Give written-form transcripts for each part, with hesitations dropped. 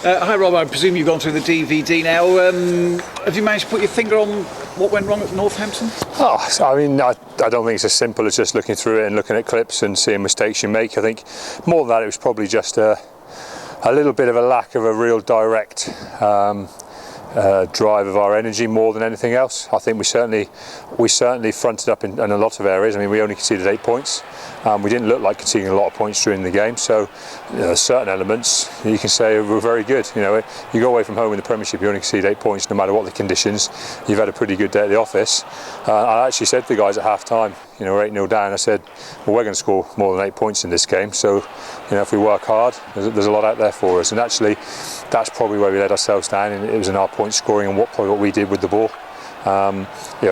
Hi Rob, I presume you've gone through the DVD now. Have you managed to put your finger on what went wrong at Northampton? I don't think it's as simple as just looking through it and looking at clips and seeing mistakes you make. I think more than that, it was probably just a little bit of a lack of a real direct drive of our energy more than anything else. I think we certainly fronted up in a lot of areas. I mean, we only conceded 8 points. We didn't look like conceding a lot of points during the game, so certain elements you can say were very good. You go away from home in the Premiership, you only concede 8 points no matter what the conditions. You've had a pretty good day at the office. I actually said to the guys at half time, we're 8-0 down, I said, well, we're going to score more than 8 points in this game, so if we work hard, there's a lot out there for us. And actually that's probably where we let ourselves down, and it was in our point scoring and what we did with the ball. In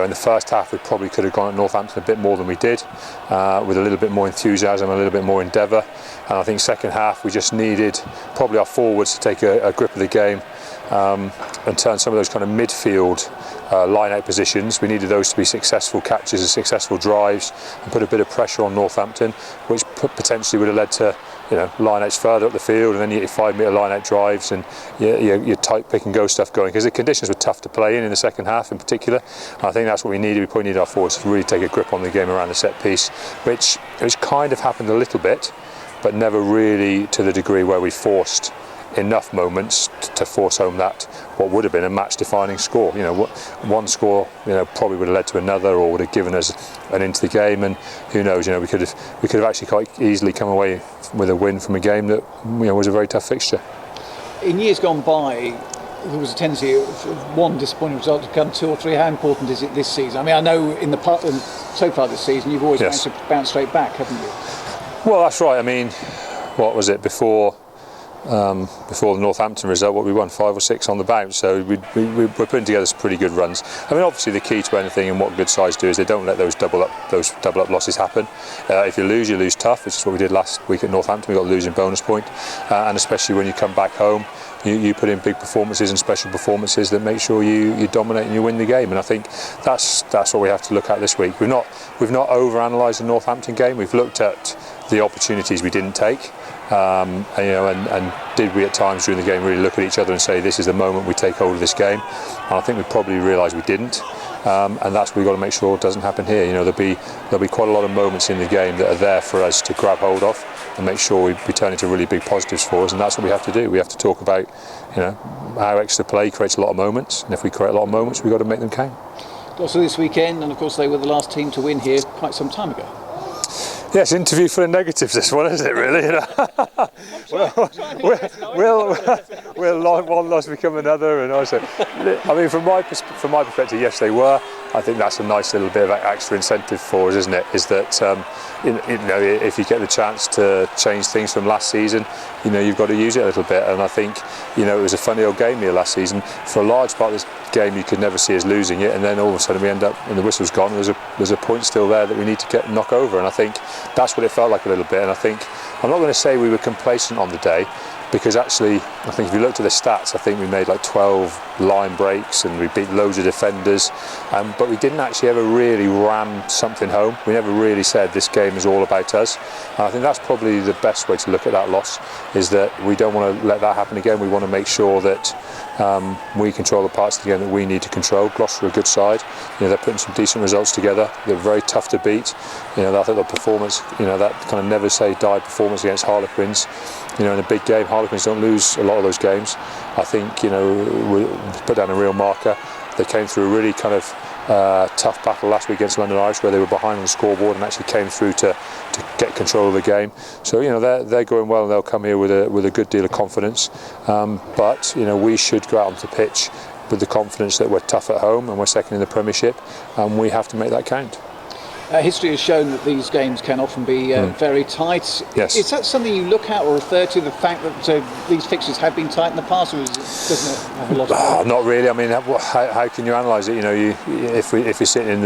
the first half we probably could have gone at Northampton a bit more than we did, with a little bit more enthusiasm, a little bit more endeavour, and I think second half we just needed probably our forwards to take a grip of the game and turn some of those kind of midfield line-out positions. We needed those to be successful catches and successful drives and put a bit of pressure on Northampton, which potentially would have led to line-outs further up the field, and then you get 5-metre line-out drives and your tight pick-and-go stuff going, because the conditions were tough to play in the second half in particular. And I think that's what we needed. We probably needed our forwards to really take a grip on the game around the set piece, which kind of happened a little bit, but never really to the degree where we forced enough moments to force home that what would have been a match-defining score. One score probably would have led to another, or would have given us an into the game, and who knows, we could have actually quite easily come away with a win from a game that was a very tough fixture. In years gone by, there was a tendency of one disappointing result to become 2 or 3. How important is it this season? I mean, I know so far this season you've always managed to bounce straight back, haven't you? Well, that's right. I mean, what was it before the Northampton result? What we won 5 or 6 on the bounce, so we're putting together some pretty good runs. I mean, obviously the key to anything and what good sides do is they don't let those double up losses happen. If you lose tough, which is what we did last week at Northampton. We got a losing bonus point, and especially when you come back home, you put in big performances and special performances that make sure you dominate and you win the game. And I think that's what we have to look at this week. We've not overanalyzed the Northampton game. We've looked at the opportunities we didn't take. And did we at times during the game really look at each other and say, this is the moment we take hold of this game? And I think we probably realised we didn't, and that's what we've got to make sure doesn't happen here. There'll be quite a lot of moments in the game that are there for us to grab hold of and make sure we turn into really big positives for us, and that's what we have to do. We have to talk about how extra play creates a lot of moments, and if we create a lot of moments, we've got to make them count. Gloucester this weekend, and of course they were the last team to win here quite some time ago. Yes, interview for the negatives, this one, isn't it, really? Will one loss become another? And also, I mean, from my perspective, yes, they were. I think that's a nice little bit of extra incentive for us, isn't it? Is that if you get the chance to change things from last season, you've got to use it a little bit. And I think it was a funny old game here last season. For a large part of this game, you could never see us losing it, and then all of a sudden we end up, and the whistle's gone. There's a point still there that we need to knock over, and I think that's what it felt like a little bit. And I think I'm not going to say we were complacent on the day, because actually I think if you looked at the stats, I think we made like 12 line breaks and we beat loads of defenders, but we didn't actually ever really ram something home. We never really said this game is all about us, and I think that's probably the best way to look at that loss, is that we don't want to let that happen again. We want to make sure that we control the parts of the game that we need to control. Gloucester are a good side. They're putting some decent results together. They're very tough to beat. I think the performance, that kind of never say die performance against Harlequins, in a big game. Harlequins don't lose a lot of those games. I think we put down a real marker. They came through a really kind of tough battle last week against London Irish, where they were behind on the scoreboard and actually came through to get control of the game. So they're going well, and they'll come here with a good deal of confidence. But we should go out onto the pitch with the confidence that we're tough at home and we're second in the Premiership, and we have to make that count. History has shown that these games can often be very tight. Yes. Is that something you look at or refer to, the fact that these fixtures have been tight in the past, or doesn't it have a lot of... Not really. I mean, how can you analyse it? If you sit in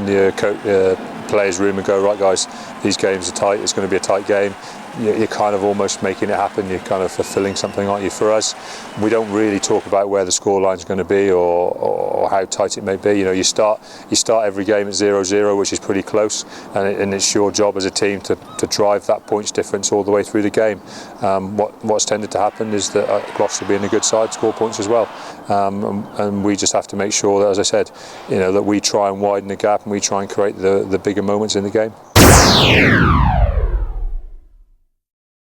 the players' room and go, right guys, these games are tight, it's going to be a tight game, you're kind of almost making it happen. You're kind of fulfilling something, aren't you? For us, we don't really talk about where the scoreline's going to be or how tight it may be. You know, you start every game at 0-0, which is pretty close, and it's your job as a team to drive that points difference all the way through the game. What's tended to happen is that Gloucester, being a good side, score points as well, and we just have to make sure that, as I said, you know, that we try and widen the gap and we try and create the bigger moments in the game.